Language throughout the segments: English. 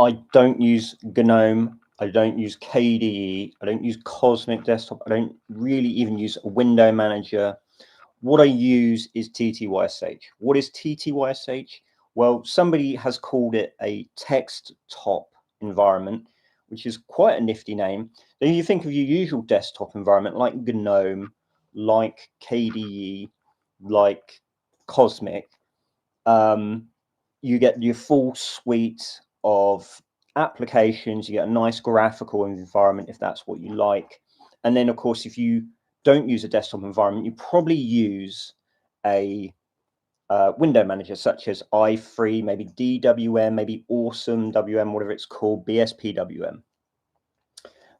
I don't use GNOME. I don't use KDE. I don't use Cosmic Desktop. I don't really even use a window manager. What I use is TTYSH. What is TTYSH? Well, somebody has called it a text top environment, which is quite a nifty name. Then you think of your usual desktop environment like GNOME, like KDE, like Cosmic. You get your full suite of applications. You get a nice graphical environment if that's what you like. And then, of course, if you don't use a desktop environment, you probably use a window manager such as i3, maybe DWM, maybe Awesome WM, whatever it's called, BSPWM.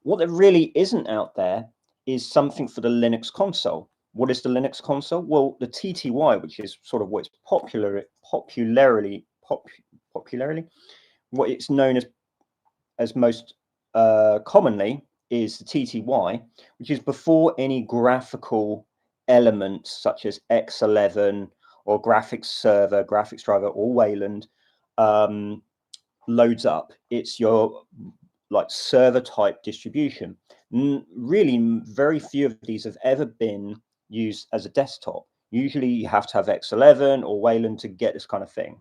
What there really isn't out there is something for the Linux console. What is the Linux console? Well, the TTY, which is sort of what's popularly what it's known as most commonly is the TTY, which is before any graphical elements such as X11 or graphics server, graphics driver, or Wayland loads up. It's your like server type distribution. Really, very few of these have ever been used as a desktop. Usually you have to have X11 or Wayland to get this kind of thing.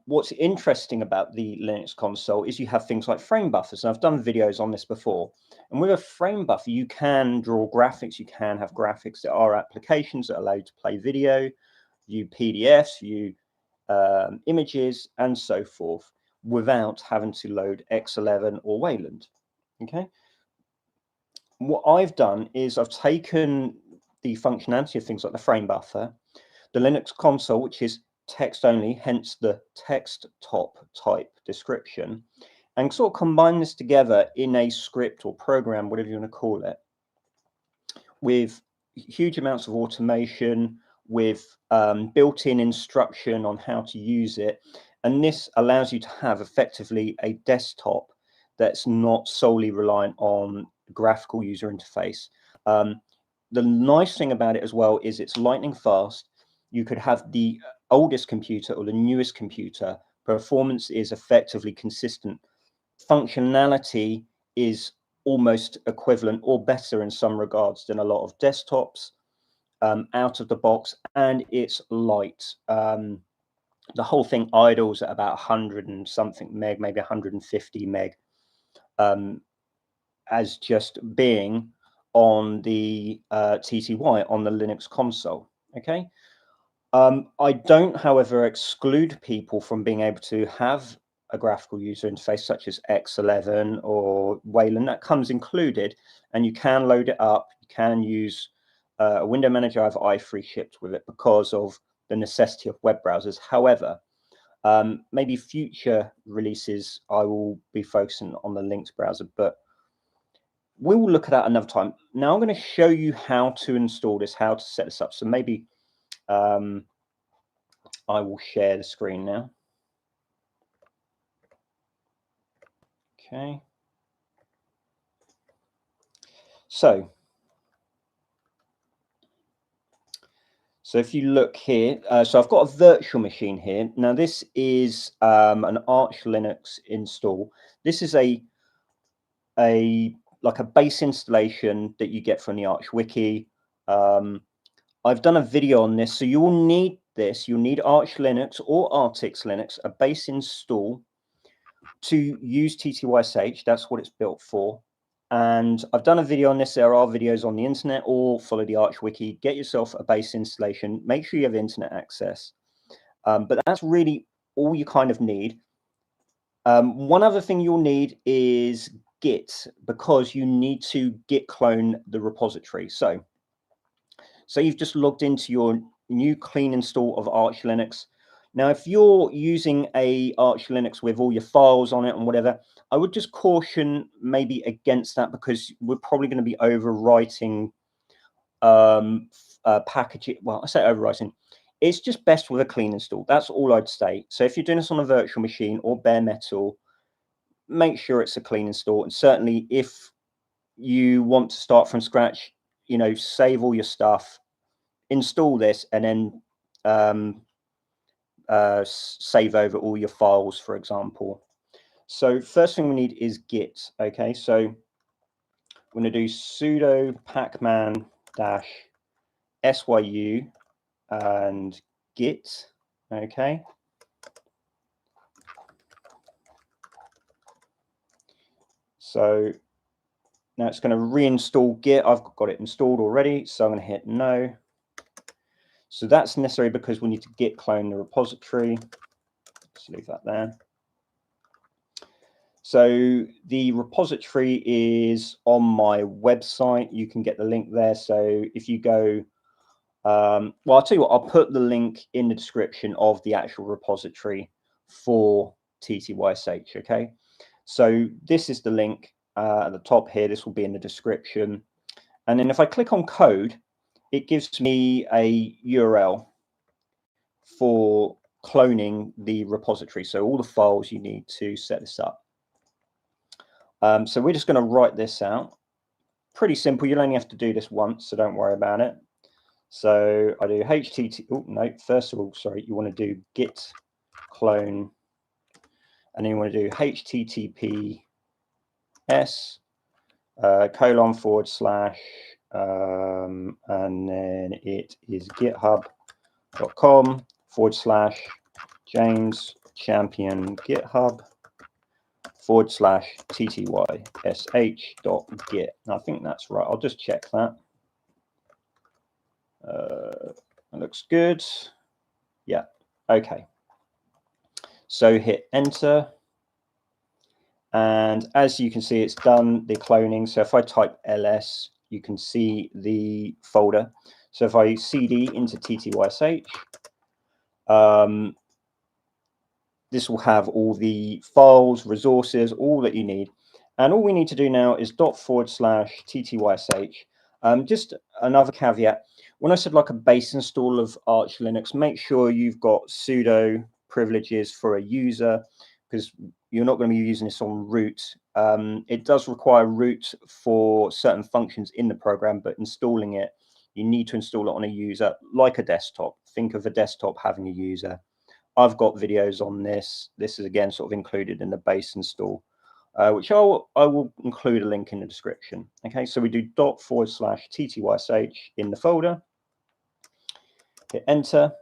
What's interesting about the Linux console is you have things like frame buffers. And I've done videos on this before. And with a frame buffer, you can draw graphics. You can have graphics. There are applications that allow you to play video, view PDFs, view images, and so forth, without having to load X11 or Wayland. Okay. What I've done is I've taken the functionality of things like the frame buffer, the Linux console, which is text only, hence the text top type description, and sort of combine this together in a script or program, whatever you want to call it, with huge amounts of automation, with built-in instruction on how to use it. And this allows you to have effectively a desktop that's not solely reliant on graphical user interface. The nice thing about it as well is it's lightning fast. You could have the oldest computer or the newest computer. Performance is effectively consistent. Functionality is almost equivalent or better in some regards than a lot of desktops out of the box, and it's light. The whole thing idles at about 100 and something meg, maybe 150 meg, as just being on the TTY on the Linux console. Okay. I don't, however, exclude people from being able to have a graphical user interface such as X11 or Wayland. That comes included, and you can load it up. You can use a window manager. I have i3 shipped with it because of the necessity of web browsers. However, maybe future releases I will be focusing on the Linux browser, but we will look at that another time. Now I'm going to show you how to install this, how to set this up. So maybe I will share the screen now. Okay. So if you look here, so I've got a virtual machine here. Now this is an Arch Linux install. This is like a base installation that you get from the Arch Wiki. I've done a video on this, so you will need this. You'll need Arch Linux or Artix Linux, a base install to use TTYSH. That's what it's built for. And I've done a video on this. There are videos on the internet, or follow the Arch Wiki. Get yourself a base installation. Make sure you have internet access. But that's really all you kind of need. One other thing you'll need is Git, because you need to Git clone the repository. So you've just logged into your new clean install of Arch Linux. Now, if you're using a Arch Linux with all your files on it and whatever, I would just caution maybe against that, because we're probably going to be overwriting packaging. Well, I say overwriting. It's just best with a clean install. That's all I'd say. So if you're doing this on a virtual machine or bare metal, make sure it's a clean install. And certainly if you want to start from scratch, save all your stuff, install this, and then save over all your files, for example. So first thing we need is Git. Okay, so I'm going to do sudo pacman -syu and Git. Okay. So now it's going to reinstall Git. I've got it installed already, so I'm going to hit no. So that's necessary because we need to Git clone the repository. Let's leave that there. So the repository is on my website. You can get the link there. So if you go, well, I'll tell you what, I'll put the link in the description of the actual repository for TTYSH. Okay. So this is the link at the top here. This will be in the description. And then if I click on code, it gives me a URL for cloning the repository. So all the files you need to set this up. So we're just going to write this out. Pretty simple. You'll only have to do this once, so don't worry about it. So I do http. Oh no! First of all, sorry, you want to do git clone, and then you want to do https :/ and then it is github.com/James Champion GitHub /TTYSH.git. I think that's right. I'll just check that. That looks good. Yeah. Okay. So hit enter. And as you can see, it's done the cloning. So if I type ls, you can see the folder. So if I cd into TTYSH, this will have all the files, resources, all that you need. And all we need to do now is /TTYSH. Just another caveat. When I said like a base install of Artix Linux, make sure you've got sudo privileges for a user, because you're not going to be using this on root. It does require root for certain functions in the program, but installing it, you need to install it on a user like a desktop. Think of a desktop having a user. I've got videos on this. This is again sort of included in the base install, which I will include a link in the description. Okay, so we do /TTYSH in the folder. Hit enter,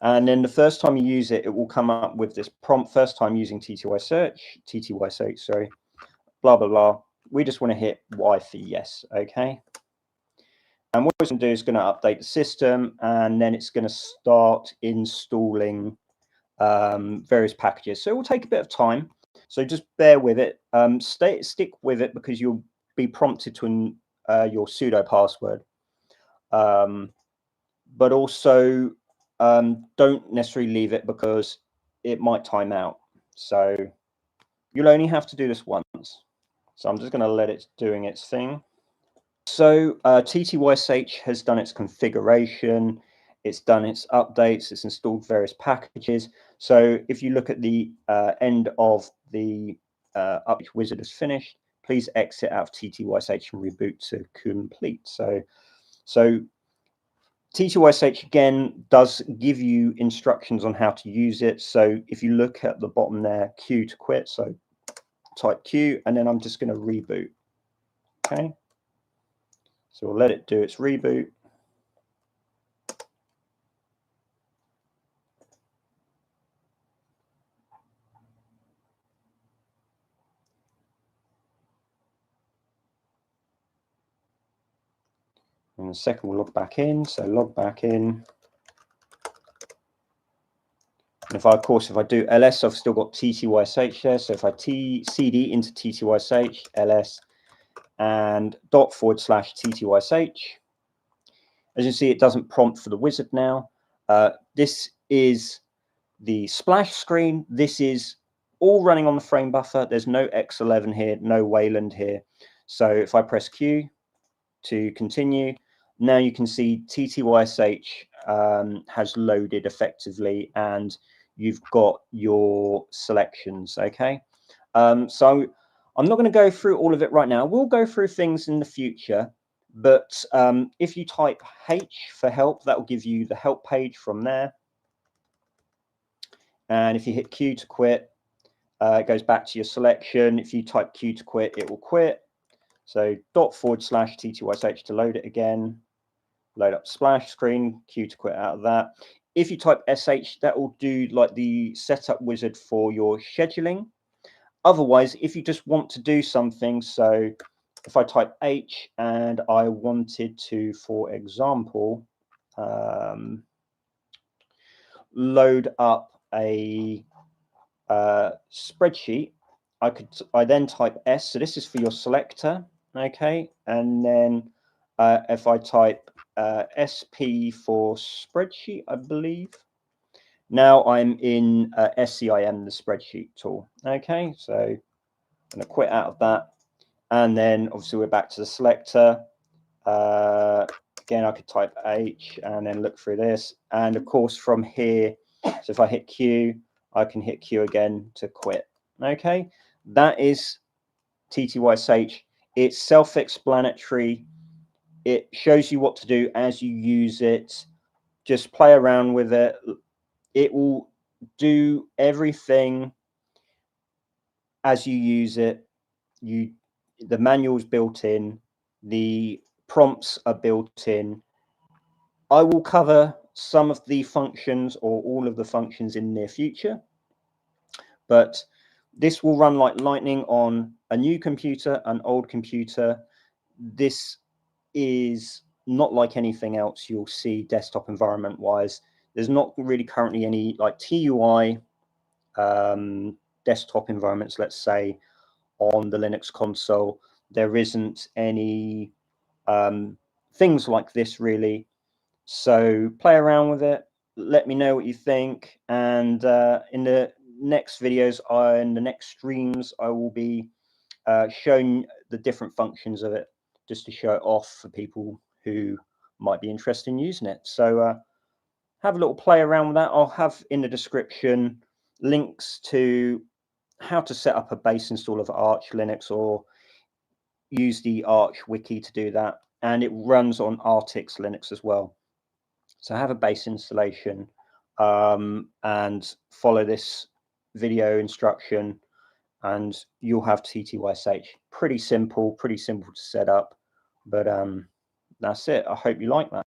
and then the first time you use it, it will come up with this prompt. First time using TTYSH, sorry, blah blah blah. We just want to hit Y for yes. Okay. And what it's going to do is going to update the system, and then it's going to start installing various packages. So it will take a bit of time. So just bear with it. Stick with it, because you'll be prompted to your sudo password. But also don't necessarily leave it, because it might time out. So you'll only have to do this once. So I'm just going to let it doing its thing. So TTYSH has done its configuration, it's done its updates, it's installed various packages. So if you look at the end of the update wizard is finished, please exit out of TTYSH and reboot to complete. So TTYSH again does give you instructions on how to use it. So if you look at the bottom there, Q to quit. So type Q, and then I'm just going to reboot. Okay. So we'll let it do its reboot. In a second, we'll log back in. So log back in. And if I do ls, I've still got TTYSH there. So if I cd into TTYSH, ls, and /TTYSH, as you see, it doesn't prompt for the wizard now. This is the splash screen. This is all running on the frame buffer. There's no X11 here, no Wayland here. So if I press Q to continue, now you can see TTYSH has loaded effectively, and you've got your selections. Okay, so I'm not going to go through all of it right now. We'll go through things in the future, but if you type H for help, that will give you the help page from there. And if you hit Q to quit, it goes back to your selection. If you type Q to quit, it will quit. So /TTYSH to load it again. Load up splash screen, Q to quit out of that. If you type SH, that will do like the setup wizard for your scheduling. Otherwise, if you just want to do something, so if I type H and I wanted to, for example, load up a spreadsheet, I then type S. So this is for your selector, okay? And then if I type SP for spreadsheet, I believe. Now I'm in SCIM, the spreadsheet tool. Okay, so I'm going to quit out of that. And then obviously we're back to the selector. Again, I could type H and then look through this. And of course from here, so if I hit Q, I can hit Q again to quit. Okay, that is TTYSH. It's self-explanatory. It shows you what to do as you use it. Just play around with it. It will do everything as you use it. The manual is built in. The prompts are built in. I will cover some of the functions or all of the functions in the near future, but this will run like lightning on a new computer, an old computer. This is not like anything else you'll see desktop environment wise. There's not really currently any like TUI desktop environments, let's say, on the Linux console. There isn't any things like this really. So play around with it. Let me know what you think. And in the next videos, in the next streams, I will be showing the different functions of it, just to show it off for people who might be interested in using it. So have a little play around with that. I'll have in the description links to how to set up a base install of Arch Linux, or use the Arch wiki to do that. And it runs on Artix Linux as well. So have a base installation and follow this video instruction, and you'll have TTYSH. Pretty simple to set up, but that's it. I hope you like that.